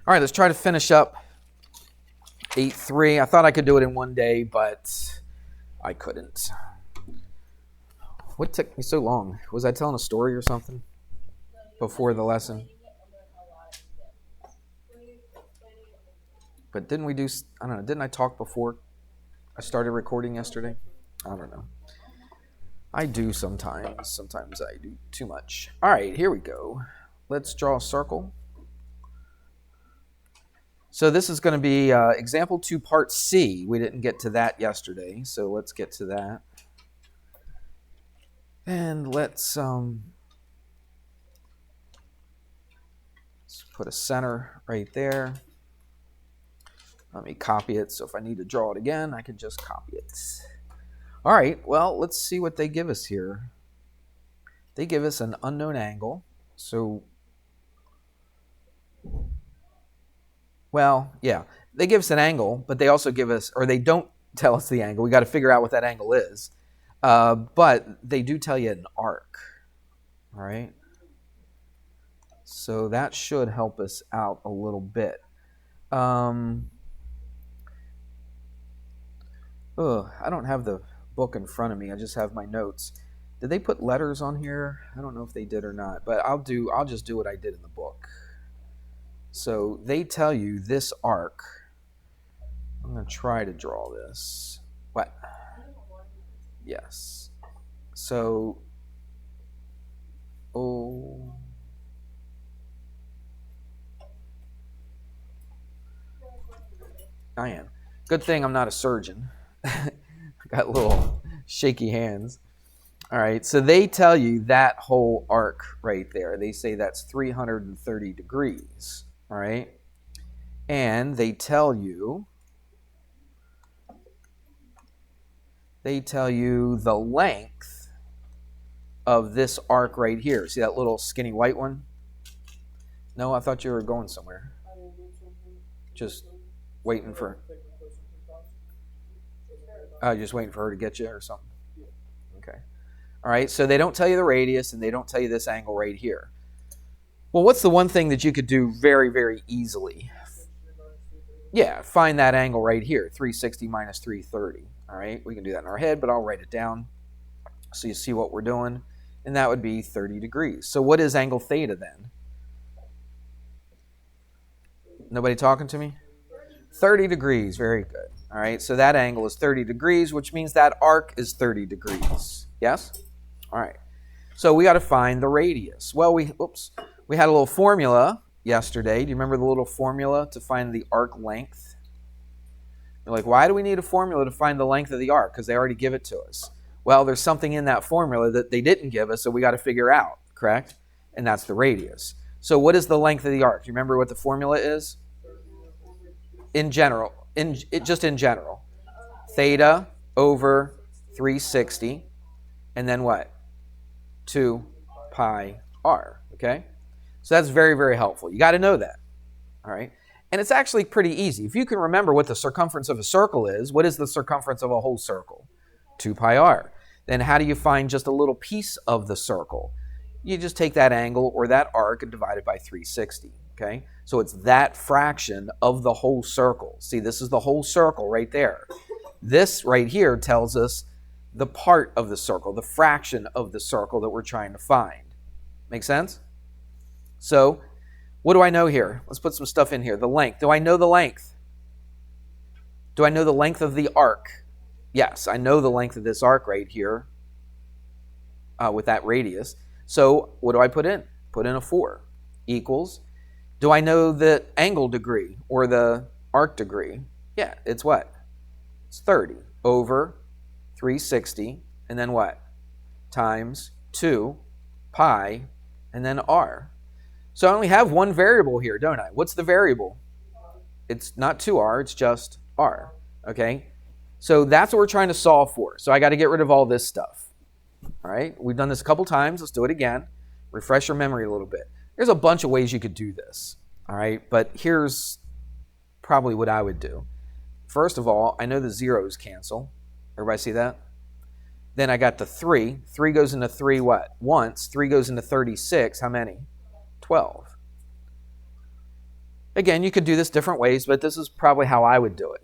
All right, let's try to finish up 8.3. I thought I could do it in one day, but I couldn't. What took me so long? Was I telling a story or something before the lesson? But didn't we do, I don't know, didn't I talk before I started recording yesterday? I don't know. I do sometimes. Sometimes I do too much. All right, here we go. Let's draw a circle. So this is going to be example 2, part C. We didn't get to that yesterday, so let's get to that. And let's put a center right there. Let me copy it, so if I need to draw it again, I can just copy it. All right, well, let's see what they give us here. They give us an unknown angle. So, well, yeah, they give us an angle, but they also give us, or they don't tell us the angle. We got to figure out what that angle is. But they do tell you an arc. All right. So that should help us out a little bit. I don't have the book in front of me. I just have my notes. Did they put letters on here? I don't know if they did or not, but I'll just do what I did in the book. So they tell you this arc. I'm going to try to draw this. What? Yes. So, I am. Good thing I'm not a surgeon. I got little shaky hands. All right, so they tell you that whole arc right there. They say that's 330 degrees, all right? And they tell you the length of this arc right here. See that little skinny white one? No, I thought you were going somewhere. Just waiting for... just waiting for her to get you or something? Okay. All right, so they don't tell you the radius, and they don't tell you this angle right here. Well, what's the one thing that you could do very, very easily? Yeah, find that angle right here, 360 minus 330. All right, we can do that in our head, but I'll write it down so you see what we're doing. And that would be 30 degrees. So what is angle theta then? Nobody talking to me? 30 degrees, very good. All right, so that angle is 30 degrees, which means that arc is 30 degrees. Yes? All right. So we got to find the radius. Well, we had a little formula yesterday. Do you remember the little formula to find the arc length? You're like, why do we need a formula to find the length of the arc? Because they already give it to us. Well, there's something in that formula that they didn't give us, so we got to figure out, correct? And that's the radius. So what is the length of the arc? Do you remember what the formula is? In general, just in general. Theta over 360, and then what? 2 pi r, okay? So that's very, very helpful. You got to know that, all right? And it's actually pretty easy. If you can remember what the circumference of a circle is, what is the circumference of a whole circle? 2 pi r. Then how do you find just a little piece of the circle? You just take that angle or that arc and divide it by 360, okay? So it's that fraction of the whole circle. See, this is the whole circle right there. This right here tells us the part of the circle, the fraction of the circle that we're trying to find. Make sense? So what do I know here? Let's put some stuff in here. The length. Do I know the length? Do I know the length of the arc? Yes, I know the length of this arc right here with that radius. So what do I put in? Put in a 4 equals. Do I know the angle degree or the arc degree? Yeah, it's what? It's 30 over 360, and then what? Times 2 pi, and then r. So I only have one variable here, don't I? What's the variable? It's not 2r, it's just r, okay? So that's what we're trying to solve for. So I got to get rid of all this stuff, all right? We've done this a couple times. Let's do it again. Refresh your memory a little bit. There's a bunch of ways you could do this, all right? But here's probably what I would do. First of all, I know the zeros cancel. Everybody see that? Then I got the 3. 3 goes into 3 what? Once. 3 goes into 36. How many? 12. Again, you could do this different ways, but this is probably how I would do it.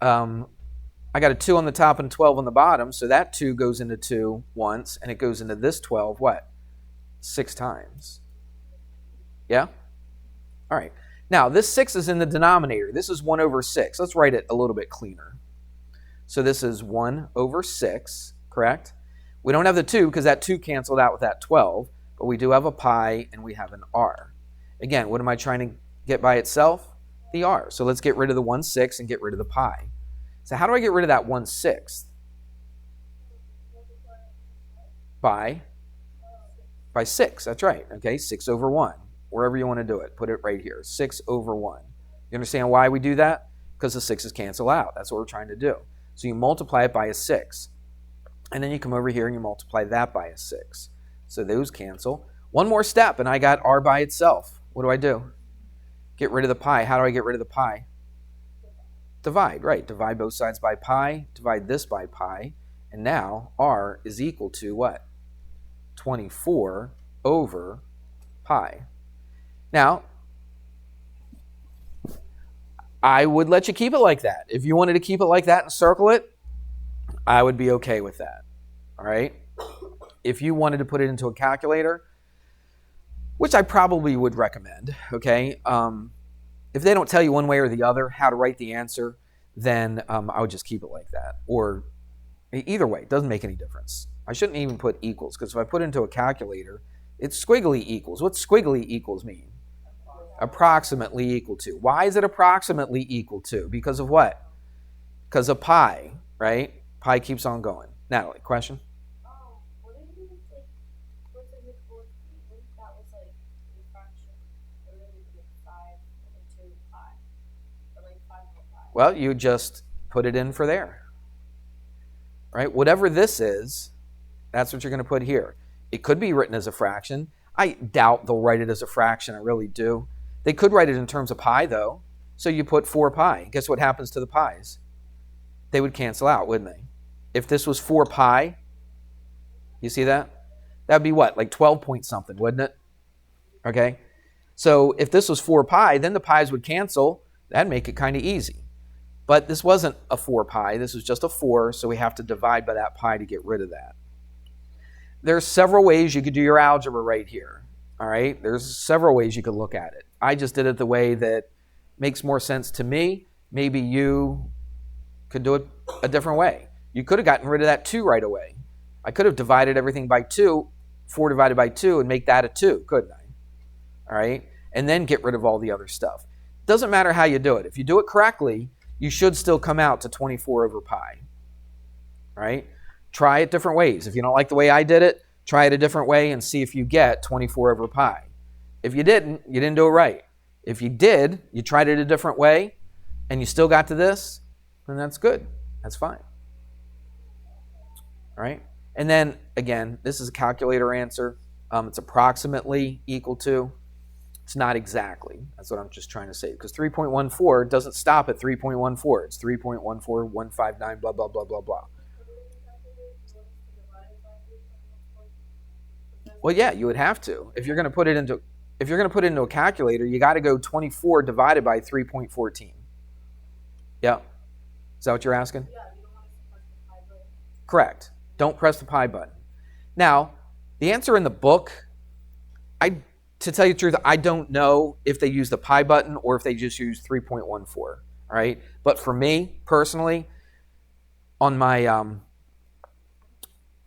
I got a 2 on the top and 12 on the bottom, so that 2 goes into 2 once, and it goes into this 12, what? 6 times. Yeah? All right. Now, this 6 is in the denominator. This is 1 over 6. Let's write it a little bit cleaner. So this is 1 over 6, correct? We don't have the 2 because that 2 canceled out with that 12, but we do have a pi and we have an r. Again, what am I trying to get by itself? The r. So let's get rid of the 1/6 and get rid of the pi. So how do I get rid of that 1/6? By 6. That's right. Okay, 6 over 1. Wherever you want to do it, put it right here. 6 over 1. You understand why we do that? Because the 6's cancel out. That's what we're trying to do. So you multiply it by a 6. And then you come over here and you multiply that by a 6. So those cancel. One more step and I got r by itself. What do I do? Get rid of the pi. How do I get rid of the pi? Divide, right. Divide both sides by pi. Divide this by pi. And now r is equal to what? 24 over pi. Now, I would let you keep it like that. If you wanted to keep it like that and circle it, I would be okay with that. All right? If you wanted to put it into a calculator, which I probably would recommend, okay? If they don't tell you one way or the other how to write the answer, then I would just keep it like that. Or either way, it doesn't make any difference. I shouldn't even put equals, because if I put it into a calculator, it's squiggly equals. What's squiggly equals mean? Approximately equal to. Why is it approximately equal to? Because of what? Because of pi, right? Pi keeps on going. Natalie, question? What did you like? What's the fourth? That was like a fraction. It really was like 5 over 2 pi, or like 5 over 5. Well, you just put it in for there, right? Whatever this is, that's what you're going to put here. It could be written as a fraction. I doubt they'll write it as a fraction. I really do. They could write it in terms of pi, though. So you put 4 pi. Guess what happens to the pi's? They would cancel out, wouldn't they? If this was 4 pi, you see that? That would be what? Like 12 point something, wouldn't it? Okay? So if this was 4 pi, then the pi's would cancel. That'd make it kind of easy. But this wasn't a 4 pi. This was just a 4, so we have to divide by that pi to get rid of that. There's several ways you could do your algebra right here. All right? There's several ways you could look at it. I just did it the way that makes more sense to me. Maybe you could do it a different way. You could have gotten rid of that 2 right away. I could have divided everything by 2, 4 divided by 2, and make that a 2, couldn't I? All right? And then get rid of all the other stuff. Doesn't matter how you do it. If you do it correctly, you should still come out to 24 over pi. All right? Try it different ways. If you don't like the way I did it, try it a different way and see if you get 24 over pi. If you didn't do it right. If you did, you tried it a different way, and you still got to this, then that's good. That's fine. All right? And then, again, this is a calculator answer. It's approximately equal to. It's not exactly. That's what I'm just trying to say. Because 3.14 doesn't stop at 3.14. It's 3.14159, blah, blah, blah, blah, blah. Well, yeah, you would have to. If you're going to put it into a calculator, you got to go 24 divided by 3.14. Yeah. Is that what you're asking? Yeah, you don't want to press the pi button. Correct. Don't press the pi button. Now, the answer in the book, to tell you the truth, I don't know if they use the pi button or if they just use 3.14. All right. But for me personally, on my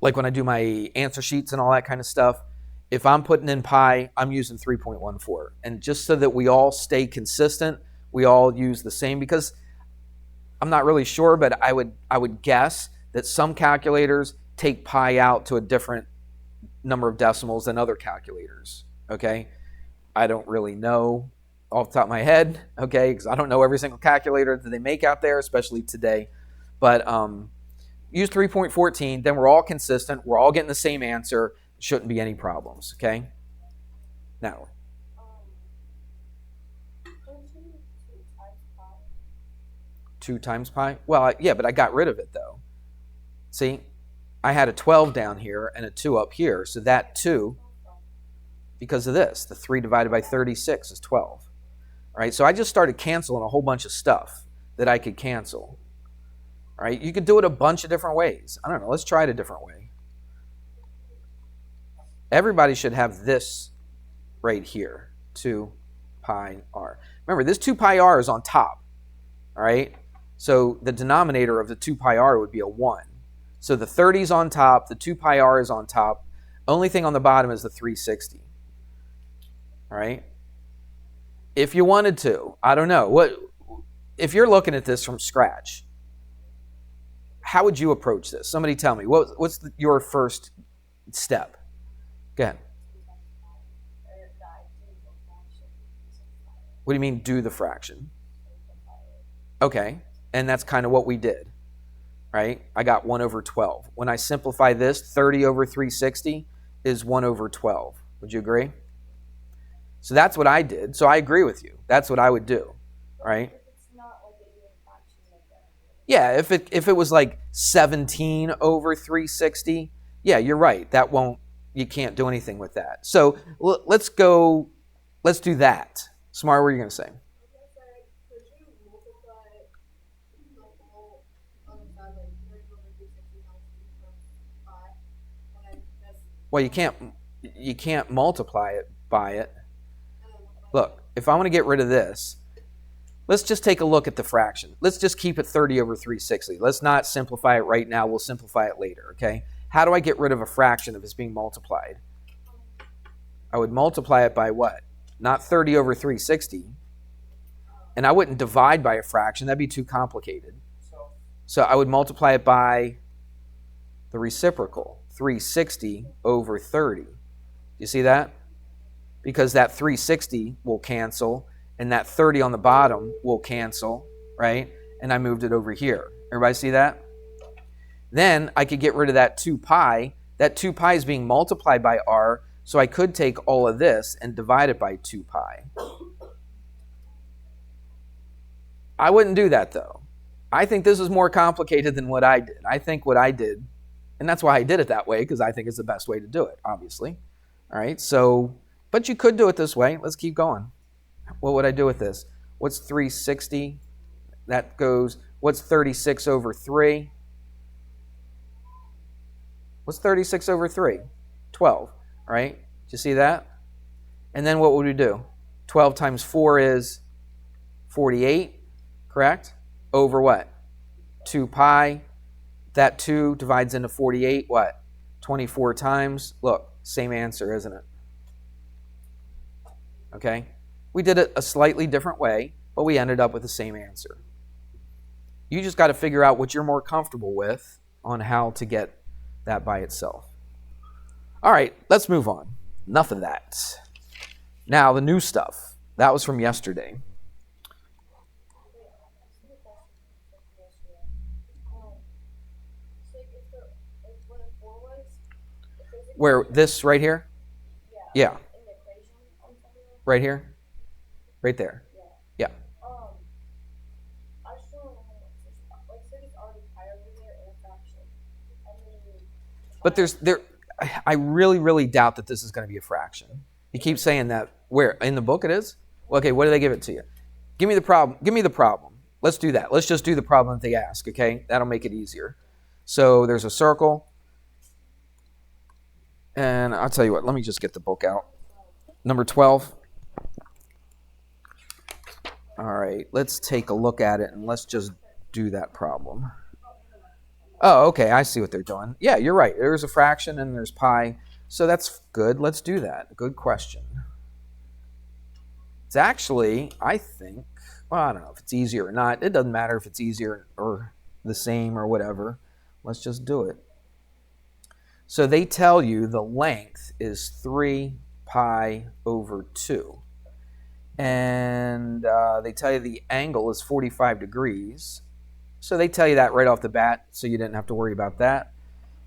like when I do my answer sheets and all that kind of stuff, if I'm putting in pi, I'm using 3.14. And just so that we all stay consistent, we all use the same, because I'm not really sure, but I would guess that some calculators take pi out to a different number of decimals than other calculators, okay? I don't really know off the top of my head, okay, because I don't know every single calculator that they make out there, especially today. But use 3.14, then we're all consistent. We're all getting the same answer. Shouldn't be any problems, okay? Natalie. Don't you do 2 times pi? 2 times pi? Well, yeah, but I got rid of it, though. See, I had a 12 down here and a 2 up here, so that 2, because of this, the 3 divided by 36 is 12. All right, so I just started canceling a whole bunch of stuff that I could cancel. All right, you could do it a bunch of different ways. I don't know, let's try it a different way. Everybody should have this right here, 2 pi r. Remember, this 2 pi r is on top, all right? So the denominator of the 2 pi r would be a 1. So the 30 is on top, the 2 pi r is on top. Only thing on the bottom is the 360, all right? If you wanted to, I don't know. If you're looking at this from scratch, how would you approach this? Somebody tell me. What's your first step? Go ahead. What do you mean, do the fraction? Okay, and that's kind of what we did, right? I got 1 over 12. When I simplify this, 30 over 360 is 1 over 12. Would you agree? So that's what I did. So I agree with you. That's what I would do, right? Yeah, if it was like 17 over 360, yeah, you're right. You can't do anything with that. So let's do that. Smart, what are you going to say? Well, you can't multiply it by it. Look, if I want to get rid of this, let's just take a look at the fraction. Let's just keep it 30 over 360. Let's not simplify it right now. We'll simplify it later, okay? How do I get rid of a fraction if it's being multiplied? I would multiply it by what? Not 30 over 360. And I wouldn't divide by a fraction. That'd be too complicated. So I would multiply it by the reciprocal, 360 over 30. You see that? Because that 360 will cancel, and that 30 on the bottom will cancel, right? And I moved it over here. Everybody see that? Then I could get rid of that 2 pi. That 2 pi is being multiplied by r, so I could take all of this and divide it by 2 pi. I wouldn't do that, though. I think this is more complicated than what I did. I think what I did, and that's why I did it that way, because I think it's the best way to do it, obviously. All right, so, but you could do it this way. Let's keep going. What would I do with this? What's 360? That goes, what's 36 over 3? What's 36 over 3? 12, right? Do you see that? And then what would we do? 12 times 4 is 48, correct? Over what? 2 pi. That 2 divides into 48, what? 24 times. Look, same answer, isn't it? Okay? We did it a slightly different way, but we ended up with the same answer. You just got to figure out what you're more comfortable with on how to get that by itself. All right, let's move on. Enough of that. Now, the new stuff. That was from yesterday. Where this right here? Yeah. Right here? Right there. Yeah. But I really doubt that this is going to be a fraction. You keep saying that. Where? In the book it is? Well, okay, what do they give it to you? Give me the problem. Let's do that. Let's just do the problem that they ask, okay? That'll make it easier. So there's a circle. And I'll tell you what, let me just get the book out. Number 12. All right, let's take a look at it and let's just do that problem. Oh, okay, I see what they're doing. Yeah, you're right. There's a fraction and there's pi. So that's good. Let's do that. Good question. It's actually, I think, well, I don't know if it's easier or not. It doesn't matter if it's easier or the same or whatever. Let's just do it. So they tell you the length is 3 pi over 2. And they tell you the angle is 45 degrees. So they tell you that right off the bat, so you didn't have to worry about that.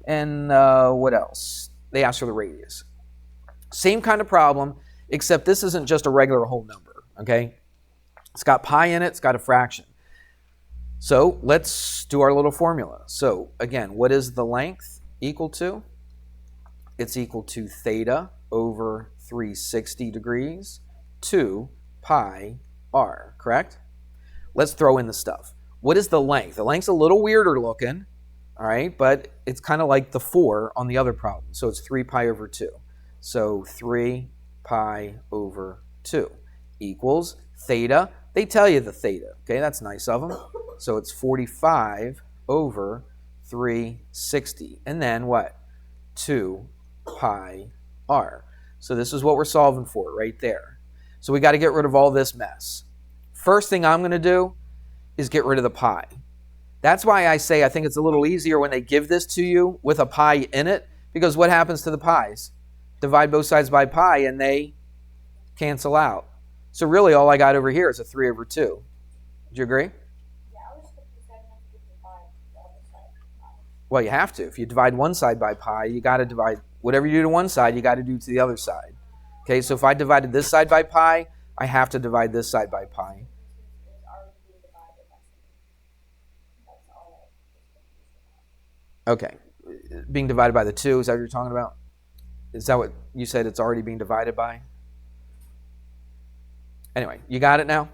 And what else? They ask for the radius. Same kind of problem, except this isn't just a regular whole number, okay? It's got pi in it, it's got a fraction. So let's do our little formula. So again, what is the length equal to? It's equal to theta over 360 degrees, 2 pi r, correct? Let's throw in the stuff. What is the length? The length's a little weirder looking, all right, but it's kind of like the 4 on the other problem. So it's 3 pi over 2. So 3 pi over 2 equals theta. They tell you the theta, okay? That's nice of them. So it's 45 over 360. And then what? 2 pi r. So this is what we're solving for right there. So we got to get rid of all this mess. First thing I'm going to do is get rid of the pi. That's why I say I think it's a little easier when they give this to you with a pi in it, because what happens to the pi's? Divide both sides by pi and they cancel out. So really all I got over here is a 3 over 2. Do you agree? Yeah, I was thinking that I have to divide the other side by pi. Well, you have to. If you divide one side by pi, you got to divide whatever you do to one side, you got to do to the other side. Okay, so if I divided this side by pi, I have to divide this side by pi. It's already being divided by something. That's all I was confused about. Okay, being divided by the 2, is that what you're talking about? Is that what you said it's already being divided by? Anyway, you got it now?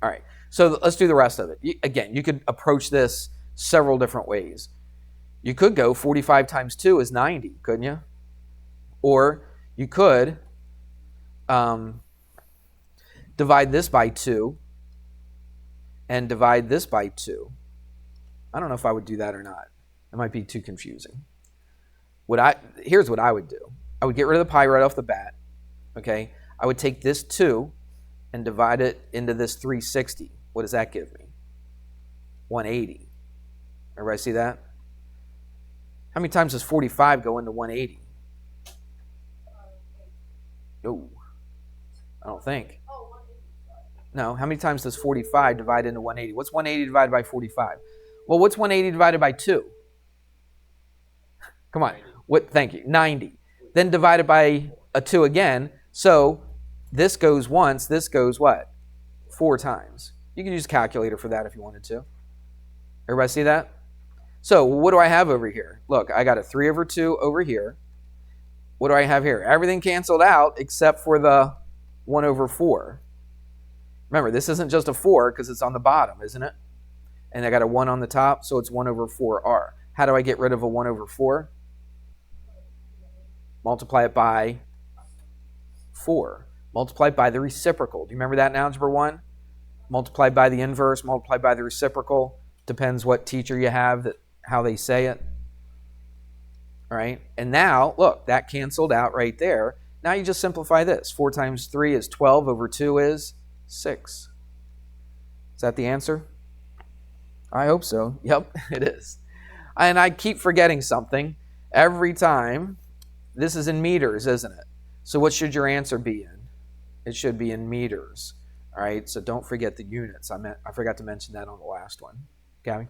All right, so let's do the rest of it. Again, you could approach this several different ways. You could go 45 times 2 is 90, couldn't you? Or you could divide this by 2 and divide this by 2. I don't know if I would do that or not. It might be too confusing. Here's what I would do. I would get rid of the pi right off the bat. Okay, I would take this 2 and divide it into this 360. What does that give me? 180. Everybody see that? How many times does 45 go into 180? No, I don't think. Oh, 180. No, how many times does 45 divide into 180? What's 180 divided by 45? Well, what's 180 divided by 2? Come on. Thank you. 90. Then divided by a 2 again. So this goes once. This goes what? 4 times. You can use a calculator for that if you wanted to. Everybody see that? So what do I have over here? Look, I got a 3 over 2 over here. What do I have here? Everything canceled out except for the 1 over 4. Remember, this isn't just a 4 because it's on the bottom, isn't it? And I got a 1 on the top, so it's 1 over 4r. How do I get rid of a 1 over 4? Multiply it by 4. Multiply it by the reciprocal. Do you remember that in Algebra 1? Multiply by the inverse, multiply by the reciprocal. Depends what teacher you have, how they say it. All right, and now, look, that canceled out right there. Now you just simplify this. 4 times 3 is 12 over 2 is 6. Is that the answer? I hope so. Yep, it is. And I keep forgetting something every time. This is in meters, isn't it? So what should your answer be in? It should be in meters. All right, so don't forget the units. I forgot to mention that on the last one. Gabby?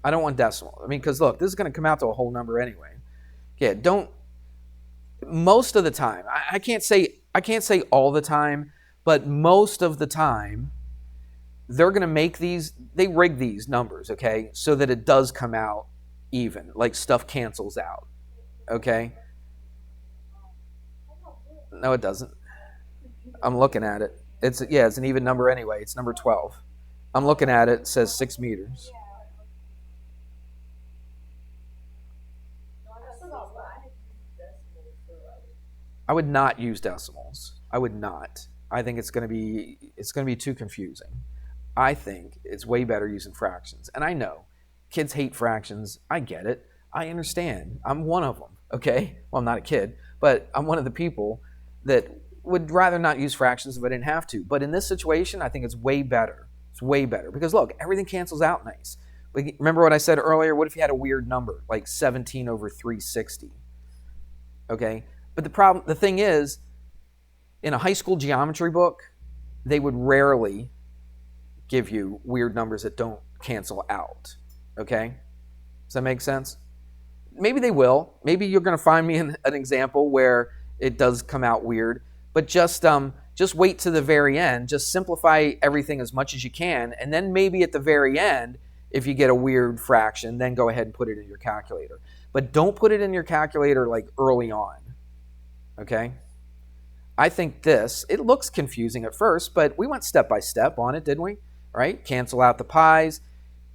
I don't want decimal. I mean, because look, this is going to come out to a whole number anyway. Yeah, most of the time, I can't say all the time, but most of the time, they're going to make they rig these numbers, okay, so that it does come out even, like stuff cancels out, okay? No, it doesn't. I'm looking at it. It's an even number anyway. It's number 12. I'm looking at it. It says 6 meters. I would not use decimals. I would not. I think it's going to be too confusing. I think it's way better using fractions. And I know kids hate fractions. I get it. I understand. I'm one of them, okay? Well, I'm not a kid, but I'm one of the people that would rather not use fractions if I didn't have to. But in this situation, I think it's way better. It's way better because look, everything cancels out nice. Remember what I said earlier? What if you had a weird number like 17 over 360? Okay? But the thing is, in a high school geometry book, they would rarely give you weird numbers that don't cancel out. Okay? Does that make sense? Maybe they will. Maybe you're going to find me an example where it does come out weird. But just wait to the very end. Just simplify everything as much as you can. And then maybe at the very end, if you get a weird fraction, then go ahead and put it in your calculator. But don't put it in your calculator like early on. okay? I think this, it looks confusing at first, but we went step by step on it, didn't we? Right? Cancel out the pi's.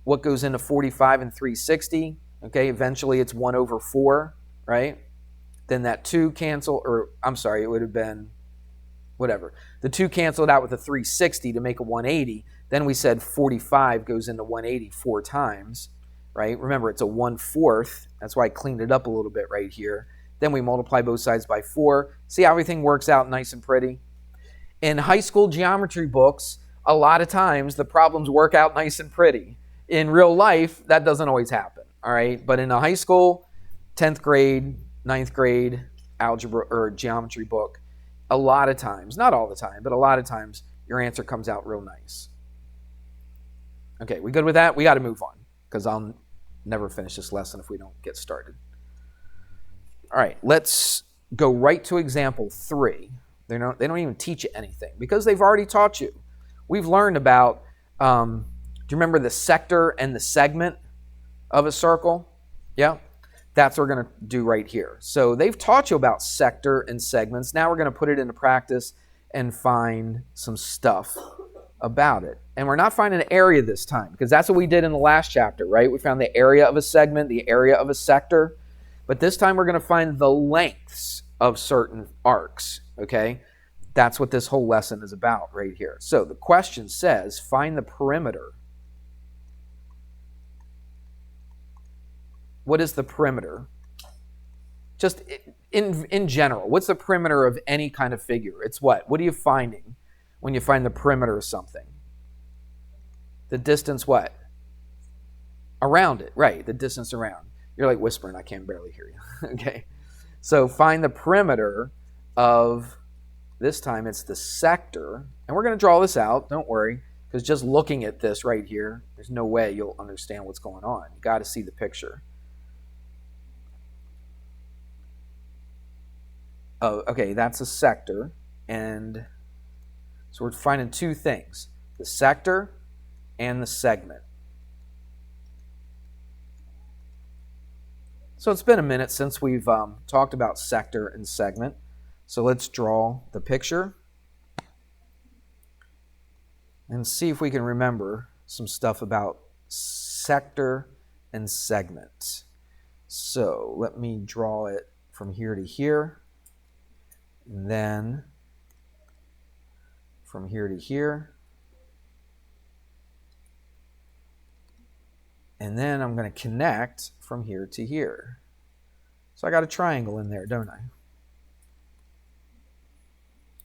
What goes into 45 and 360? Okay, eventually it's 1 over 4, right? Then that 2 cancel, or I'm sorry, it would have been whatever. The 2 canceled out with a 360 to make a 180. Then we said 45 goes into 180 4 times, right? Remember, it's a 1/4. That's why I cleaned it up a little bit right here. Then we multiply both sides by 4. See how everything works out nice and pretty? In high school geometry books, a lot of times the problems work out nice and pretty. In real life, that doesn't always happen, all right? But in a high school, 10th grade, 9th grade algebra or geometry book, a lot of times, not all the time, but a lot of times, your answer comes out real nice. Okay, we good with that? We got to move on because I'll never finish this lesson if we don't get started. All right, let's go right to example 3. They don't even teach you anything because they've already taught you. We've learned about, do you remember the sector and the segment of a circle? Yeah, that's what we're going to do right here. So they've taught you about sector and segments. Now we're going to put it into practice and find some stuff about it. And we're not finding an area this time because that's what we did in the last chapter, right? We found the area of a segment, the area of a sector. But this time we're going to find the lengths of certain arcs, okay? That's what this whole lesson is about right here. So the question says, find the perimeter. What is the perimeter? Just in general, what's the perimeter of any kind of figure? It's what? What are you finding when you find the perimeter of something? The distance what? Around it, right, the distance around. You're like whispering, I can barely hear you. Okay, so find the perimeter of, this time it's the sector, and we're going to draw this out, don't worry, because just looking at this right here, there's no way you'll understand what's going on. You got to see the picture. Oh, okay, that's a sector, and so we're finding 2 things, the sector and the segment. So it's been a minute since we've talked about sector and segment. So let's draw the picture and see if we can remember some stuff about sector and segment. So let me draw it from here to here, and then from here to here. And then I'm going to connect from here to here. So I got a triangle in there, don't I?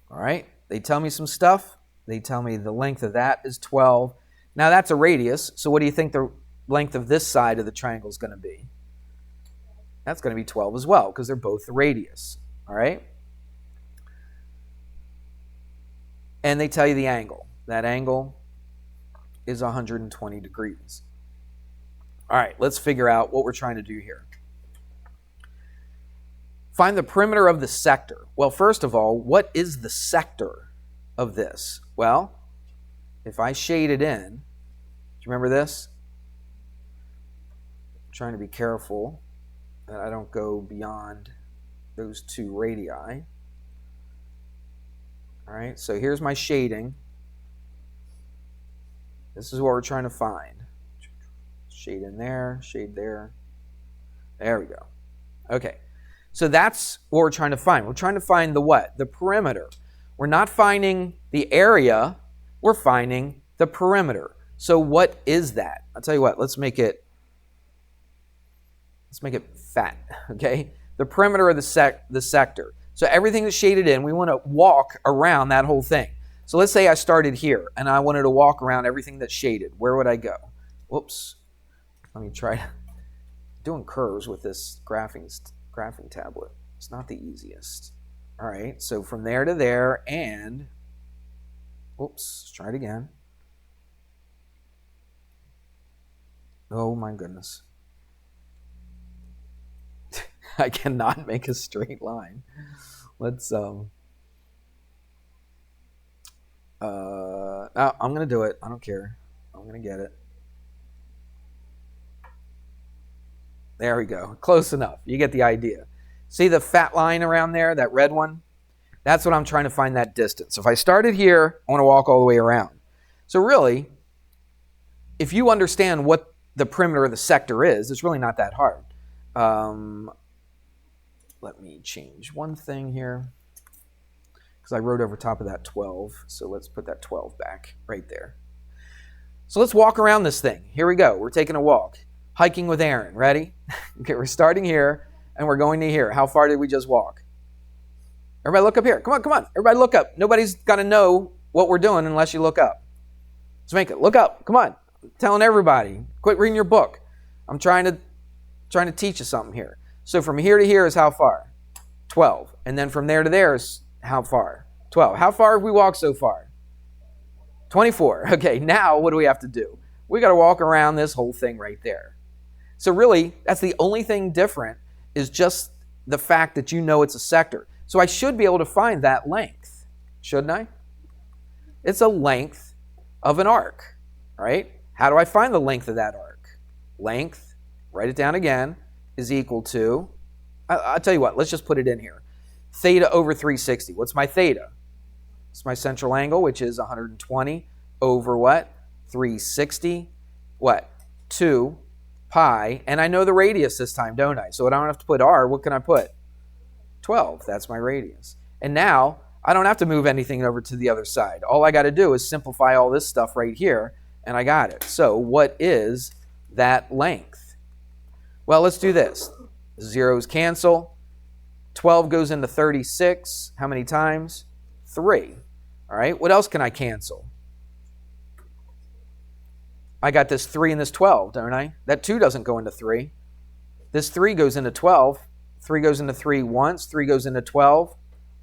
All right, they tell me some stuff. They tell me the length of that is 12. Now that's a radius, so what do you think the length of this side of the triangle is going to be? That's going to be 12 as well, because they're both the radius. All right? And they tell you the angle. That angle is 120 degrees. All right, let's figure out what we're trying to do here. Find the perimeter of the sector. Well, first of all, what is the sector of this? Well, if I shade it in, do you remember this? I'm trying to be careful that I don't go beyond those 2 radii. All right, so here's my shading. This is what we're trying to find. Shade in there, shade there. There we go. Okay, so that's what we're trying to find. We're trying to find the what? The perimeter. We're not finding the area, we're finding the perimeter. So what is that? I'll tell you what, let's make it fat, okay? The perimeter of the sector. So everything that's shaded in, we want to walk around that whole thing. So let's say I started here and I wanted to walk around everything that's shaded. Where would I go? Whoops. Let me try doing curves with this graphing tablet. It's not the easiest. All right, so from there to there and, oops, let's try it again. Oh my goodness. I cannot make a straight line. Let's, I'm going to do it. I don't care. I'm going to get it. There we go. Close enough. You get the idea. See the fat line around there, that red one? That's what I'm trying to find, that distance. If I started here, I want to walk all the way around. So really, if you understand what the perimeter of the sector is, it's really not that hard. Let me change one thing here, because I wrote over top of that 12. So let's put that 12 back right there. So let's walk around this thing. Here we go. We're taking a walk. Hiking with Aaron. Ready? Okay, we're starting here, and we're going to here. How far did we just walk? Everybody look up here. Come on, come on. Everybody look up. Nobody's got to know what we're doing unless you look up. Let's make it. Look up. Come on. I'm telling everybody. Quit reading your book. I'm trying to teach you something here. So from here to here is how far? 12. And then from there to there is how far? 12. How far have we walked so far? 24. Okay, now what do we have to do? We got to walk around this whole thing right there. So really, that's the only thing different, is just the fact that you know it's a sector. So I should be able to find that length, shouldn't I? It's a length of an arc, right? How do I find the length of that arc? Length, write it down again, is equal to, I'll tell you what, let's just put it in here. Theta over 360. What's my theta? It's my central angle, which is 120 over what? 360. What? 2 pi. And I know the radius this time, don't I? So I don't have to put r. What can I put? 12. That's my radius. And now I don't have to move anything over to the other side. All I got to do is simplify all this stuff right here, and I got it. So what is that length? Well, let's do this. Zeros cancel. 12 goes into 36. How many times? 3. All right, what else can I cancel? I got this 3 and this 12, don't I? That 2 doesn't go into 3. This 3 goes into 12. 3 goes into 3 once. 3 goes into 12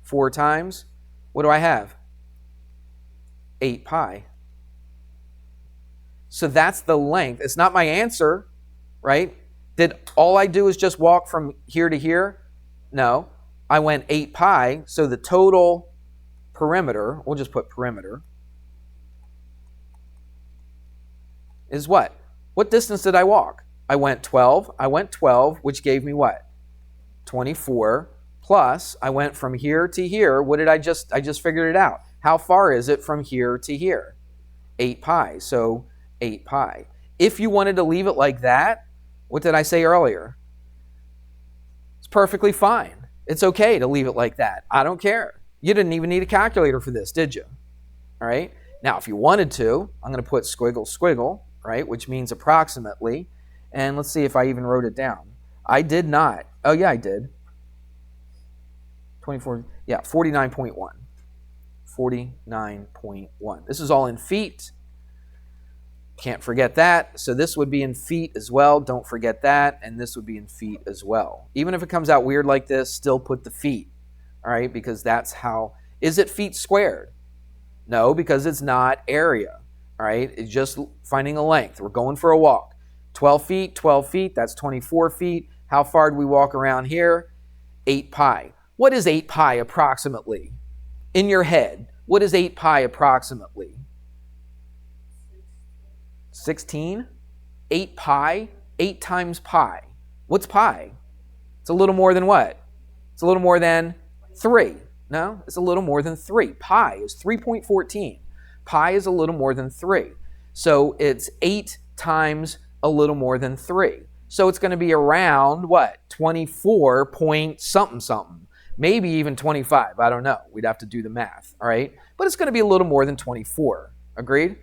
4 times. What do I have? 8 pi. So that's the length. It's not my answer, right? Did all I do is just walk from here to here? No. I went 8 pi, so the total perimeter, we'll just put perimeter, is what? What distance did I walk? I went 12. I went 12, which gave me what? 24, plus I went from here to here. What did I just figured it out. How far is it from here to here? 8 pi, so 8 pi. If you wanted to leave it like that, what did I say earlier? It's perfectly fine. It's okay to leave it like that. I don't care. You didn't even need a calculator for this, did you? All right. Now, if you wanted to, I'm going to put squiggle, squiggle, right, which means approximately. And let's see if I even wrote it down. I did not. Oh, yeah, I did. 24, yeah, 49.1. 49.1. This is all in feet. Can't forget that. So this would be in feet as well. Don't forget that. And this would be in feet as well. Even if it comes out weird like this, still put the feet. All right, because that's how. Is it feet squared? No, because it's not area. All right, it's just finding a length. We're going for a walk. 12 feet, that's 24 feet. How far do we walk around here? 8 pi. What is 8 pi approximately? In your head, what is 8 pi approximately? 16? 8 pi? 8 times pi. What's pi? It's a little more than what? It's a little more than 3. No, it's a little more than 3. Pi is 3.14. Pi is a little more than 3. So it's 8 times a little more than 3. So it's going to be around, what, 24 point something something. Maybe even 25. I don't know. We'd have to do the math, all right? But it's going to be a little more than 24. Agreed?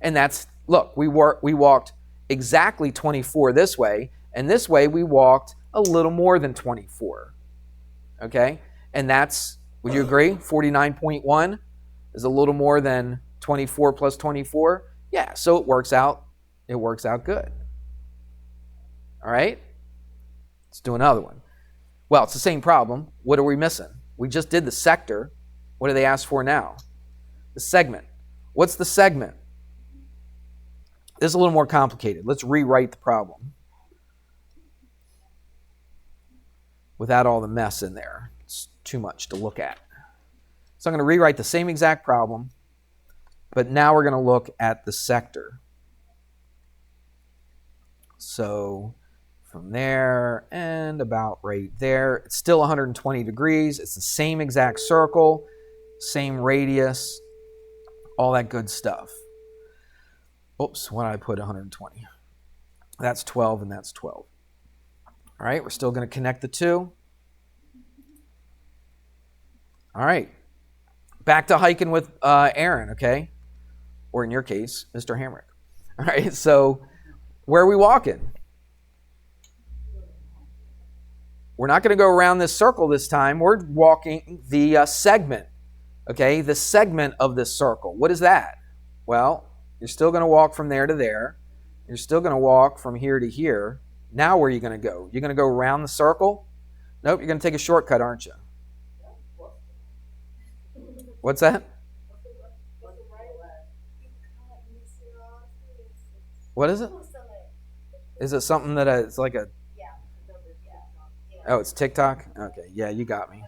And that's, look, we walked exactly 24 this way, and this way we walked a little more than 24. Okay? And that's, would you agree? 49.1 is a little more than 24 plus 24. Yeah, so it works out. It works out good. All right? Let's do another one. Well, it's the same problem. What are we missing? We just did the sector. What do they ask for now? The segment. What's the segment? This is a little more complicated. Let's rewrite the problem without all the mess in there. It's too much to look at. So I'm going to rewrite the same exact problem, but now we're going to look at the sector. So from there and about right there. It's still 120 degrees. It's the same exact circle, same radius, all that good stuff. Oops, why did I put 120? That's 12 and that's 12. All right, we're still going to connect the two. All right, back to hiking with Aaron, okay? Or in your case, Mr. Hamrick. All right, so where are we walking? We're not going to go around this circle this time. We're walking the segment, okay? The segment of this circle. What is that? Well, you're still going to walk from there to there. You're still going to walk from here to here. Now where are you going to go? You're going to go around the circle? Nope, you're going to take a shortcut, aren't you? What's that? What is it? Is it something that it's like a... Oh, it's TikTok? Okay, yeah, you got me.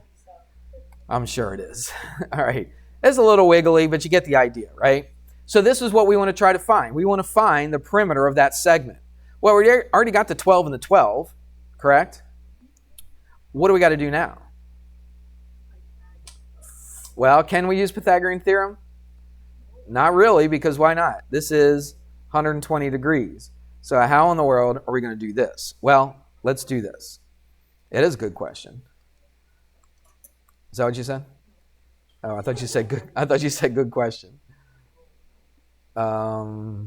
I'm sure it is. All right. It's a little wiggly, but you get the idea, right? So this is what we want to try to find. We want to find the perimeter of that segment. Well, we already got the 12 and the 12, correct? What do we got to do now? Well, can we use Pythagorean theorem? Not really, because why not? This is 120 degrees. So how in the world are we going to do this? Well, let's do this. It is a good question. Is that what you said? Oh, I thought you said good. I thought you said good question. I'll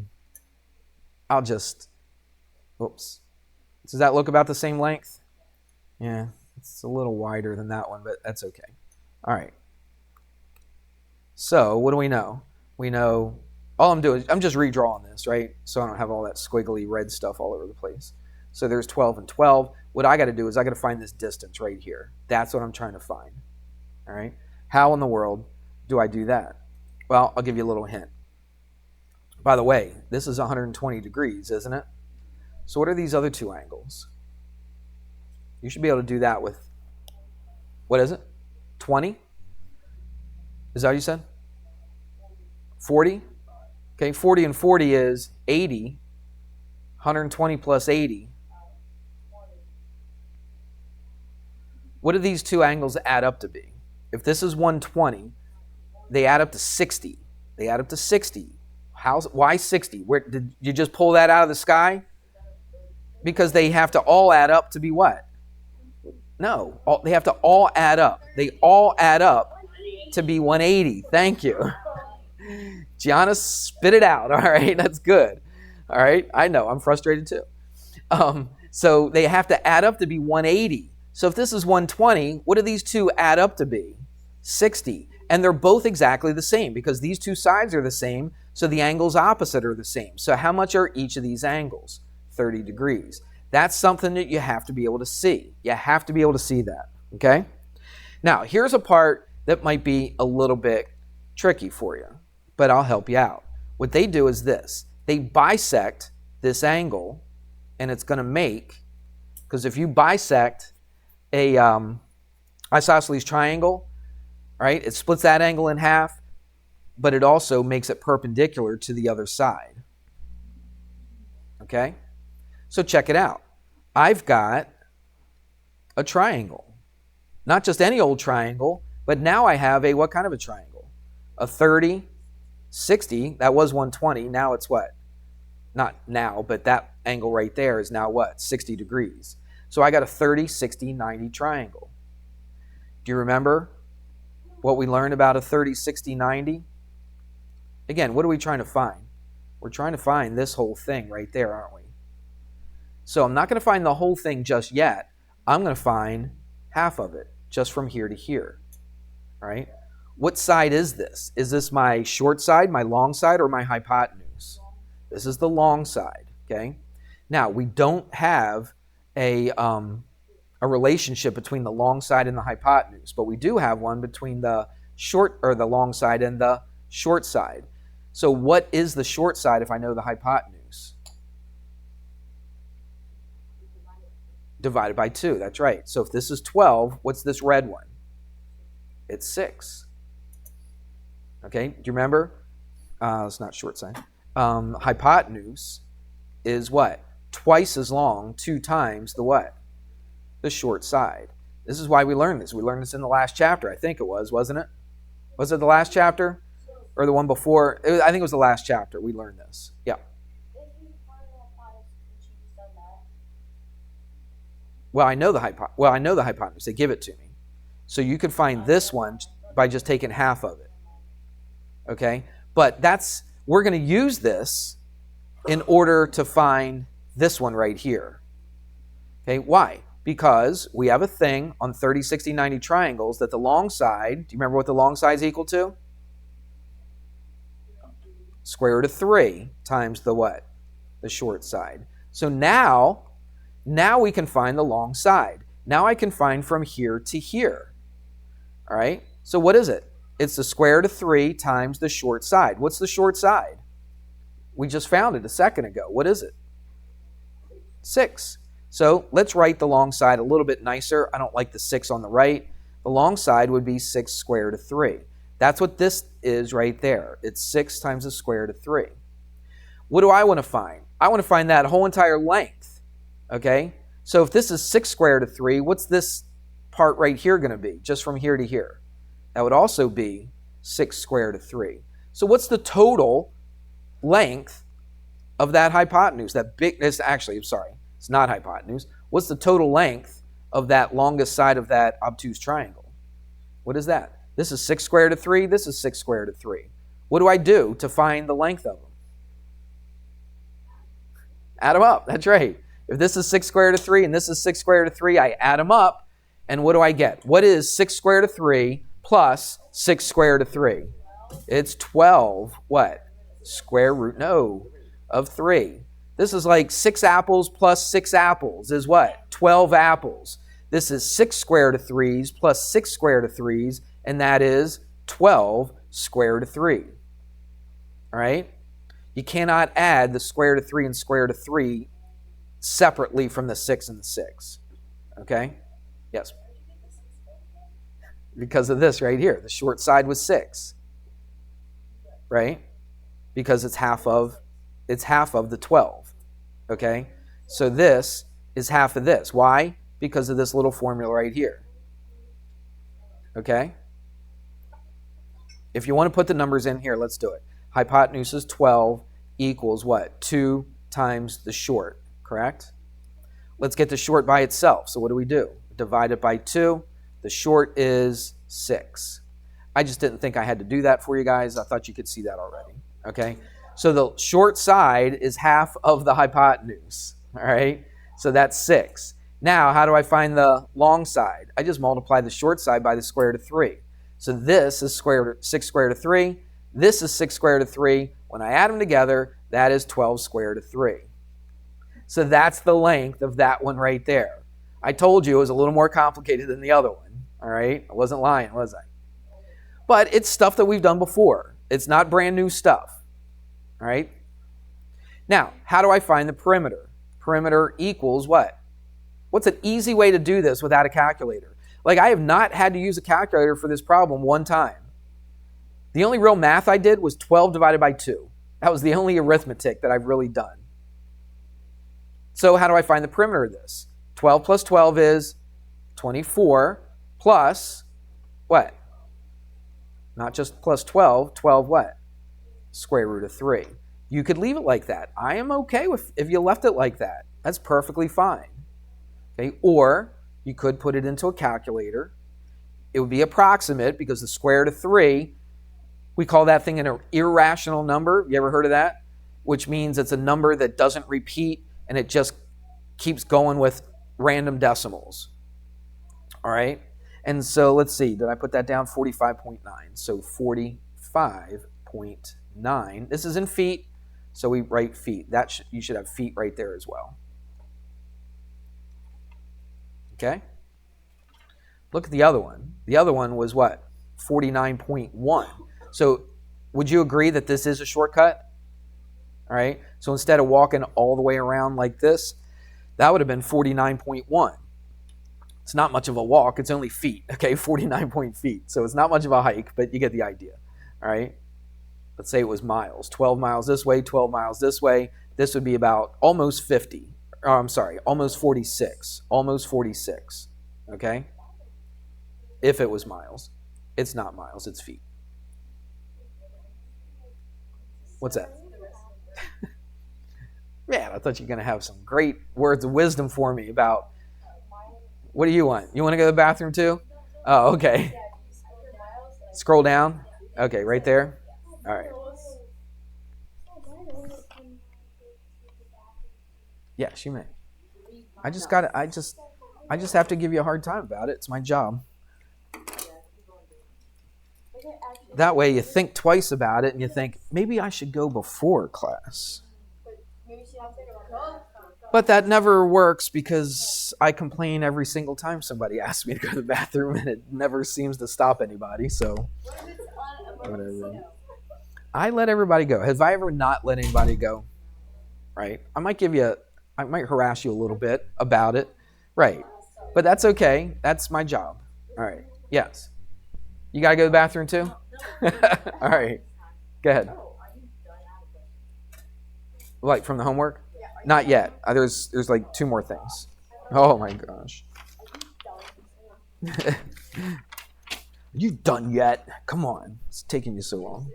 just. Oops. Does that look about the same length? Yeah, it's a little wider than that one, but that's okay. All right. So what do we know? We know. All I'm doing is I'm just redrawing this, right? So I don't have all that squiggly red stuff all over the place. So there's 12 and 12. What I got to do is I got to find this distance right here. That's what I'm trying to find. All right. How in the world do I do that? Well, I'll give you a little hint. By the way, this is 120 degrees, isn't it? So what are these other two angles? You should be able to do that with, what is it? 20? Is that what you said? 40? Okay, 40 and 40 is 80. 120 plus 80. What do these two angles add up to be? If this is 120, they add up to 60. They add up to 60. Why 60? Where did you just pull that out of the sky? Because they have to all add up to be what? No, they have to all add up. They all add up to be 180. Thank you. Gianna, spit it out. All right, that's good. All right, I know, I'm frustrated too. So they have to add up to be 180. So if this is 120, what do these two add up to be? 60. And they're both exactly the same because these two sides are the same, so the angles opposite are the same. So how much are each of these angles? 30 degrees. That's something that you have to be able to see. You have to be able to see that, okay? Now, here's a part that might be a little bit tricky for you, but I'll help you out. What they do is this. They bisect this angle, and it's going to make, because if you bisect a isosceles triangle, right, it splits that angle in half, but it also makes it perpendicular to the other side. Okay? So check it out. I've got a triangle. Not just any old triangle, but now I have a what kind of a triangle? A 30, 60, that was 120, now it's what? Not now, but that angle right there is now what? 60 degrees. So I got a 30, 60, 90 triangle. Do you remember what we learned about a 30, 60, 90? Again, what are we trying to find? We're trying to find this whole thing right there, aren't we? So I'm not going to find the whole thing just yet. I'm going to find half of it, just from here to here. All right? What side is this? Is this my short side, my long side, or my hypotenuse? This is the long side, okay? Now, we don't have a relationship between the long side and the hypotenuse, but we do have one between the short or the long side and the short side. So what is the short side if I know the hypotenuse? Divided by 2, that's right. So if this is 12, what's this red one? It's 6. Okay, do you remember? It's not short side. Hypotenuse is what? twice as long, 2 times the what? The short side. This is why we learned this. We learned this in the last chapter, I think it was, wasn't it? Was it the last chapter? Or the one before? I think it was the last chapter we learned this. Yeah. If you find the hypotenuse, could you just done that? Well, I know the hypotenuse. They give it to me. So you could find this one by just taking half of it. Okay? But we're going to use this in order to find this one right here. Okay? Why? Because we have a thing on 30, 60, 90 triangles that the long side, do you remember what the long side is equal to? Square root of 3 times the what? The short side. So now we can find the long side. Now I can find from here to here. All right? So what is it? It's the square root of 3 times the short side. What's the short side? We just found it a second ago. What is it? 6. So let's write the long side a little bit nicer. I don't like the 6 on the right. The long side would be 6 square root of 3. That's what this is right there. It's 6 times the square root of 3. What do I want to find? I want to find that whole entire length. Okay? So if this is 6 square root of 3, what's this part right here going to be, just from here to here? That would also be 6 square root of 3. So what's the total length of that hypotenuse? It's not hypotenuse. What's the total length of that longest side of that obtuse triangle? What is that? This is 6 square root of 3. This is 6 square root of 3. What do I do to find the length of them? Add them up. That's right. If this is 6 square root of 3 and this is 6 square root of 3, I add them up. And what do I get? What is 6 square root of 3 plus 6 square root of 3? It's 12, what? Square root, of 3. This is like 6 apples plus 6 apples is what? 12 apples. This is 6 square root of 3s plus 6 square root of 3s, and that is 12 square root of 3. All right? You cannot add the square root of 3 and square root of 3 separately from the 6 and the 6. Okay? Yes? Because of this right here. The short side was 6. Right? Because it's half of the 12. Okay? So this is half of this. Why? Because of this little formula right here. Okay? If you want to put the numbers in here, let's do it. Hypotenuse is 12 equals what? 2 times the short, correct? Let's get the short by itself. So what do? Divide it by 2. The short is 6. I just didn't think I had to do that for you guys. I thought you could see that already. Okay? So the short side is half of the hypotenuse. All right? So that's 6. Now, how do I find the long side? I just multiply the short side by the square root of 3. So this is 6 square root of 3. This is 6 square root of 3. When I add them together, that is 12 square root of 3. So that's the length of that one right there. I told you it was a little more complicated than the other one. All right? I wasn't lying, was I? But it's stuff that we've done before. It's not brand new stuff. All right? Now, how do I find the perimeter? Perimeter equals what? What's an easy way to do this without a calculator? Like, I have not had to use a calculator for this problem one time. The only real math I did was 12 divided by 2. That was the only arithmetic that I've really done. So how do I find the perimeter of this? 12 plus 12 is 24 plus what? Not just plus 12, 12 what? Square root of 3. You could leave it like that. I am okay with if you left it like that. That's perfectly fine. Okay? Or you could put it into a calculator. It would be approximate because the square root of 3, we call that thing an irrational number. You ever heard of that? Which means it's a number that doesn't repeat and it just keeps going with random decimals. All right? And so let's see. Did I put that down? 45.9. So 45.9. This is in feet, so we write feet. You should have feet right there as well. Okay? Look at the other one. The other one was what? 49.1. So would you agree that this is a shortcut? All right? So instead of walking all the way around like this, that would have been 49.1. It's not much of a walk. It's only feet, okay? 49 feet. So it's not much of a hike, but you get the idea, all right? Let's say it was miles. 12 miles this way, 12 miles this way. This would be about almost 50, Oh, I'm sorry, almost 46. Almost 46. Okay? If it was miles. It's not miles, it's feet. What's that? Man, I thought you were going to have some great words of wisdom for me about, what do you want? You want to go to the bathroom too? Oh, okay. Scroll down. Okay, right there. All right. Yes, you may. I just have to give you a hard time about it. It's my job. That way you think twice about it and you think, maybe I should go before class. But that never works because I complain every single time somebody asks me to go to the bathroom and it never seems to stop anybody. So whatever. I let everybody go. Have I ever not let anybody go? Right? I might harass you a little bit about it. Right. But that's okay. That's my job. All right. Yes. You got to go to the bathroom too? All right. Go ahead. Like from the homework? Not yet. There's like 2 more things. Oh my gosh. You done yet? Come on. It's taking you so long.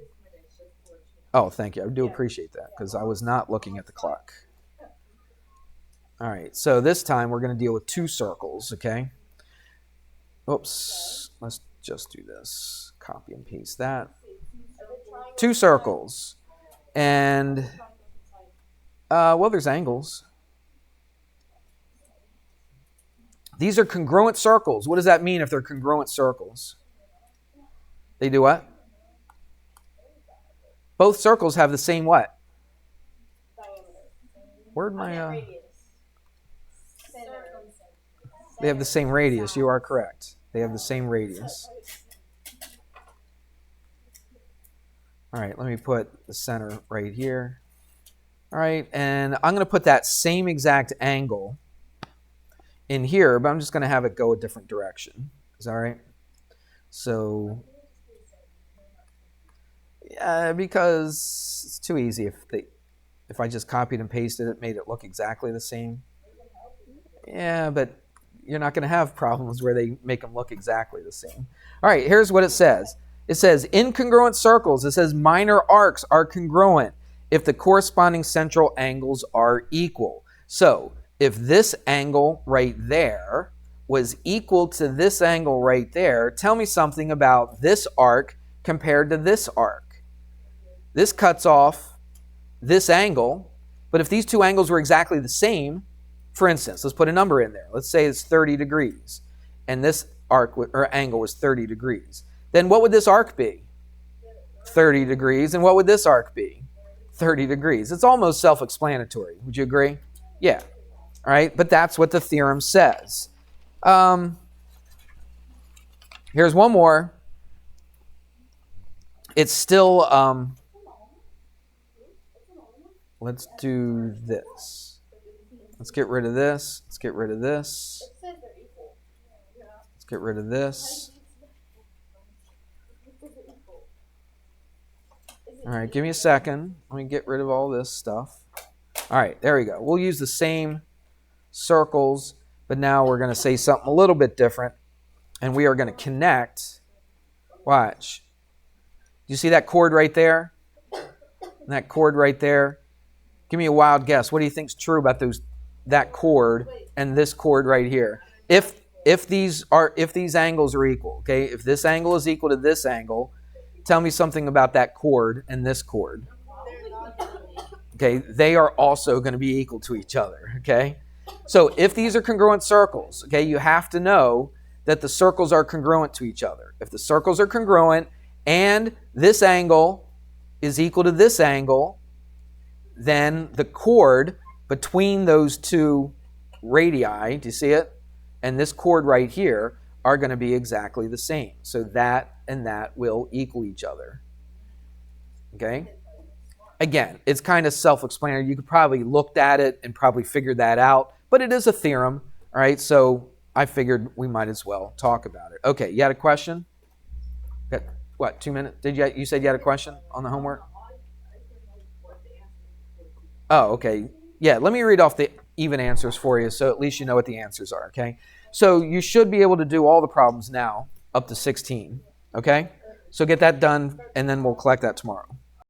Oh, thank you. I do appreciate that because I was not looking at the clock. All right. So this time we're going to deal with 2 circles, okay? Oops. Let's just do this. Copy and paste that. 2 circles. And, well, there's angles. These are congruent circles. What does that mean if they're congruent circles? They do what? Both circles have the same what? Where'd my... They have the same radius. You are correct. They have the same radius. All right, let me put the center right here. All right, and I'm going to put that same exact angle in here, but I'm just going to have it go a different direction. Is that all right? So, yeah, because it's too easy if I just copied and pasted it, made it look exactly the same. Yeah, but you're not going to have problems where they make them look exactly the same. All right, here's what it says. It says, in congruent circles, it says minor arcs are congruent if the corresponding central angles are equal. So, if this angle right there was equal to this angle right there, tell me something about this arc compared to this arc. This cuts off this angle, but if these 2 angles were exactly the same, for instance, let's put a number in there. Let's say it's 30 degrees, and this arc or angle was 30 degrees. Then what would this arc be? 30 degrees. And what would this arc be? 30 degrees. It's almost self-explanatory. Would you agree? Yeah. All right. But that's what the theorem says. Here's one more. It's still, let's do this. Let's get rid of this. Let's get rid of this. Let's get rid of this. All right, give me a second. Let me get rid of all this stuff. All right, there we go. We'll use the same circles, but now we're going to say something a little bit different, and we are going to connect. Watch. You see that chord right there? And that chord right there? Give me a wild guess. What do you think is true about that chord and this chord right here? If these angles are equal, okay? If this angle is equal to this angle, tell me something about that chord and this chord. Okay, they are also going to be equal to each other, okay? So if these are congruent circles, okay, you have to know that the circles are congruent to each other. If the circles are congruent and this angle is equal to this angle, then the chord between those 2 radii, do you see it? And this chord right here are going to be exactly the same. So that and that will equal each other. Okay? Again, it's kind of self-explanatory. You could probably looked at it and probably figured that out, but it is a theorem. All right, so I figured we might as well talk about it. Okay, you had a question? Got, what, 2 minutes? You said you had a question on the homework? Oh, okay. Yeah, let me read off the even answers for you, so at least you know what the answers are, okay? So you should be able to do all the problems now up to 16, okay? So get that done, and then we'll collect that tomorrow.